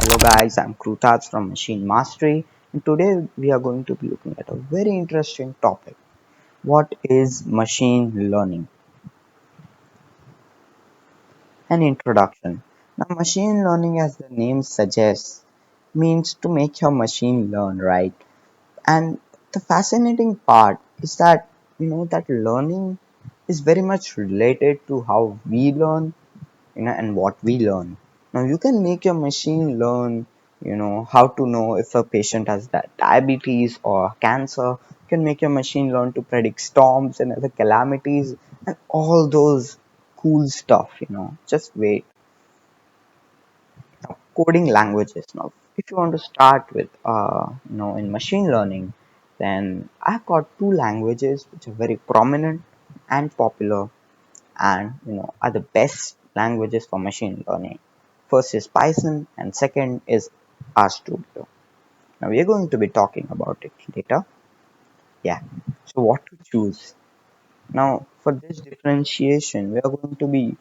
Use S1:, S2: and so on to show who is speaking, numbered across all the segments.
S1: Hello guys, I'm Krutaj from Machine Mastery, and today we are going to be looking at a very interesting topic. What is machine learning? An introduction. Now, machine learning, as the name suggests, means to make your machine learn, right? And the fascinating part is that that learning is very much related to how we learn, and what we learn. Now you can make your machine learn, how to know if a patient has diabetes or cancer. You can make your machine learn to predict storms and other calamities and all those cool stuff. Just wait. Now, coding languages. Now, if you want to start with, in machine learning, then I've got two languages which are very prominent and popular and are the best languages for machine learning. First is Python and second is RStudio. Now we are going to be talking about it later. Yeah. So what to choose? Now for this differentiation, we are going to be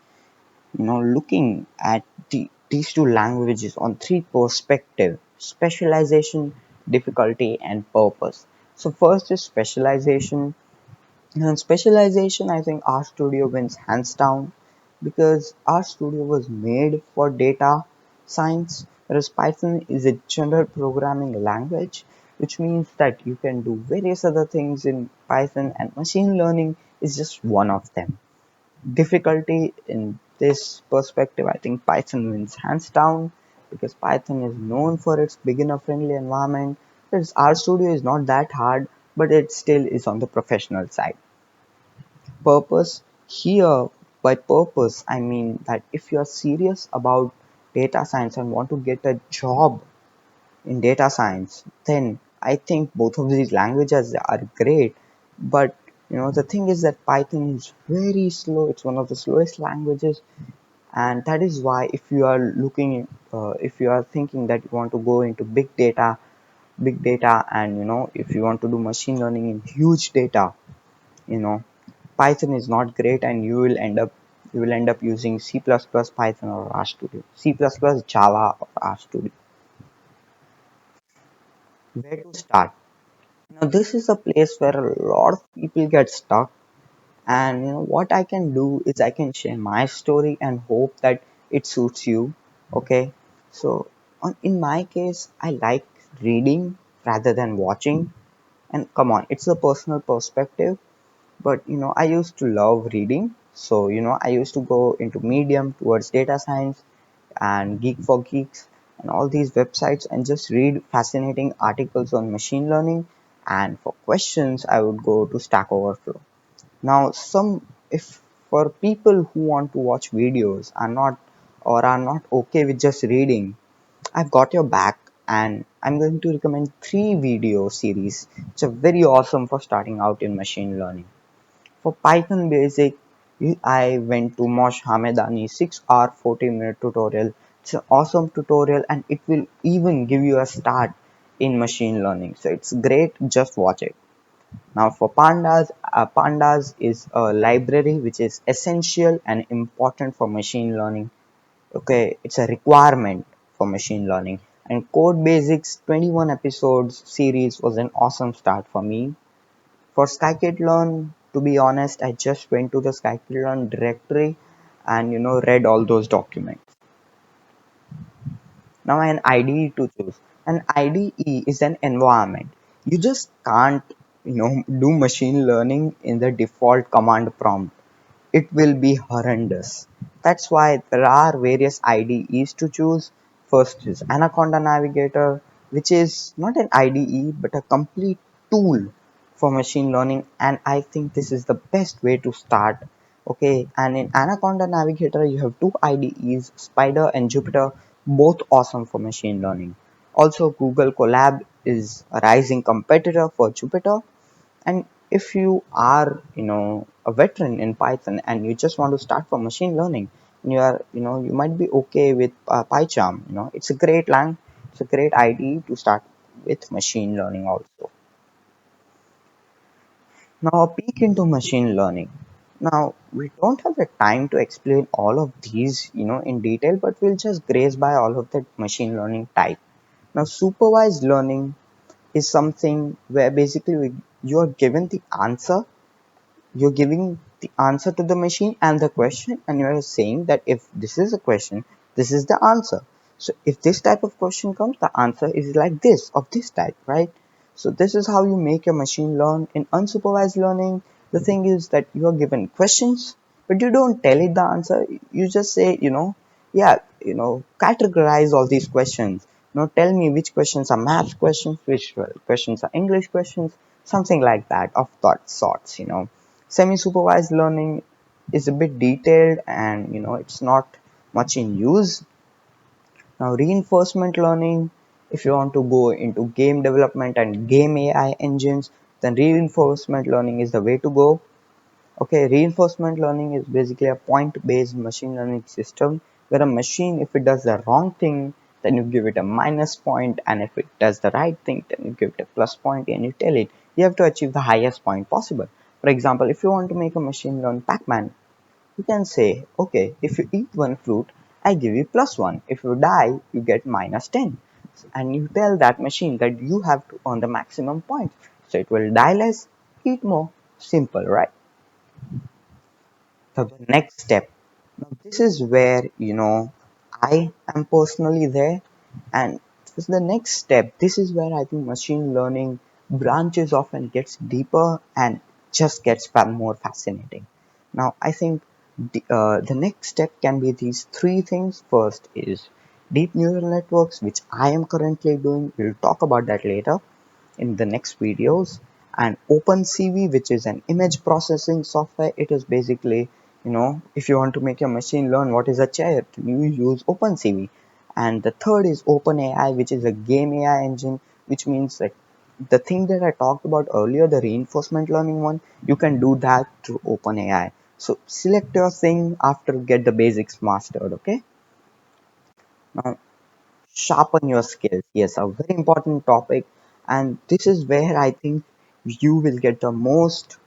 S1: looking at these two languages on three perspectives: specialization, difficulty, and purpose. So first is specialization. And specialization, I think RStudio wins hands down because RStudio was made for data science, whereas Python is a general programming language, which means that you can do various other things in Python, and machine learning is just one of them. Difficulty in this perspective, I think Python wins hands down because Python is known for its beginner friendly environment. Whereas RStudio is not that hard, but it still is on the professional side. Purpose here, by purpose I mean that if you are serious about data science and want to get a job in data science, then I think both of these languages are great. But the thing is that Python is very slow. It's one of the slowest languages, and that is why if you are thinking that you want to go into big data, and if you want to do machine learning in huge data, you know Python is not great, and you will end up using C++, Python, or RStudio. C++, Java, or RStudio. Where to start? Now this is a place where a lot of people get stuck, and what I can do is I can share my story and hope that it suits you. Okay, so in my case, I like reading rather than watching, and come on, it's a personal perspective. But I used to love reading, so I used to go into Medium towards data science and Geek for Geeks and all these websites and just read fascinating articles on machine learning. And for questions, I would go to Stack Overflow. Now, some if for people who want to watch videos are not okay with just reading, I've got your back, and I'm going to recommend three video series which are very awesome for starting out in machine learning. For Python Basic, I went to Mosh Hamedani's 6-hour 40-minute tutorial. It's an awesome tutorial, and it will even give you a start in machine learning. So it's great, just watch it. Now for Pandas, Pandas is a library which is essential and important for machine learning. Okay, it's a requirement for machine learning. And Code Basics 21 episodes series was an awesome start for me. For scikit-learn, to be honest, I just went to the scikit-learn directory and read all those documents. Now an IDE to choose. An IDE is an environment. You just can't do machine learning in the default command prompt. It will be horrendous. That's why there are various IDEs to choose. First is Anaconda Navigator, which is not an IDE but a complete tool for machine learning, and I think this is the best way to start. Okay, and in Anaconda Navigator you have two IDEs, Spider and Jupyter, both awesome for machine learning. Also, Google Colab is a rising competitor for Jupyter. And if you are a veteran in Python and you just want to start for machine learning, you might be okay with PyCharm. It's a great it's a great idea to start with machine learning also. Now a peek into machine learning. Now, we don't have the time to explain all of these, in detail, but we'll just graze by all of the machine learning type. Now, supervised learning is something where basically you're given the answer, you're giving the answer to the machine and the question, and you're saying that if this is a question, this is the answer. So if this type of question comes, the answer is like this, of this type, right? So this is how you make your machine learn. In unsupervised learning, the thing is that you are given questions, but you don't tell it the answer. You just say, yeah, categorize all these questions. Tell me which questions are math questions, which questions are English questions, something like that, of that sorts. Semi-supervised learning is a bit detailed, and it's not much in use. Now, reinforcement learning, if you want to go into game development and game AI engines, then reinforcement learning is the way to go. Okay, reinforcement learning is basically a point-based machine learning system where a machine, if it does the wrong thing, then you give it a minus point, and if it does the right thing, then you give it a plus point, and you tell it you have to achieve the highest point possible. For example, if you want to make a machine learn Pac-Man, you can say, okay, if you eat one fruit, I give you plus one. If you die, you get minus 10. And you tell that machine that you have to earn the maximum points. So it will die less, eat more. Simple, right? So the next step. Now this is where I am personally there, and this is the next step. This is where I think machine learning branches off and gets deeper and just gets more fascinating. Now I think the next step can be these three things. First is deep neural networks, which I am currently doing. We'll talk about that later in the next videos. And OpenCV, which is an image processing software. It is basically, if you want to make your machine learn what is a chair, you use OpenCV. And the third is OpenAI, which is a game AI engine, which means that the thing that I talked about earlier, the reinforcement learning one, you can do that through OpenAI. So select your thing after get the basics mastered. Okay. Now sharpen your skills. Yes, a very important topic, and this is where I think you will get the most,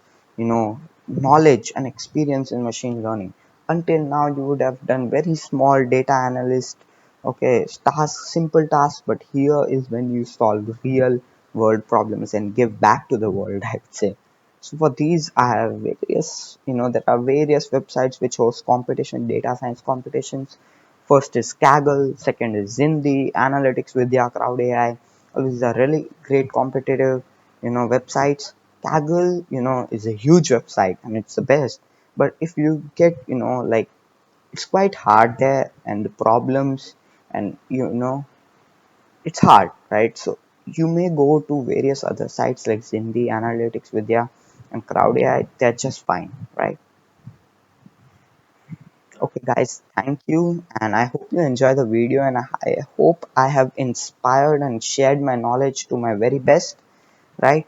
S1: knowledge and experience in machine learning. Until now, you would have done very small data analyst, okay, tasks, simple tasks, but here is when you solve real world problems and give back to the world, I would say. So for these, I have various, there are various websites which host competition, data science competitions. First is Kaggle, second is Zindi, Analytics Vidya, Crowd AI. All these are really great competitive, websites. Kaggle, is a huge website and it's the best. But if you get, like it's quite hard there, and the problems, and it's hard, right? So you may go to various other sites like Zindi, Analytics Vidya, and Crowd AI. They're just fine, right? Okay, guys, thank you, and I hope you enjoy the video, and I hope I have inspired and shared my knowledge to my very best, right?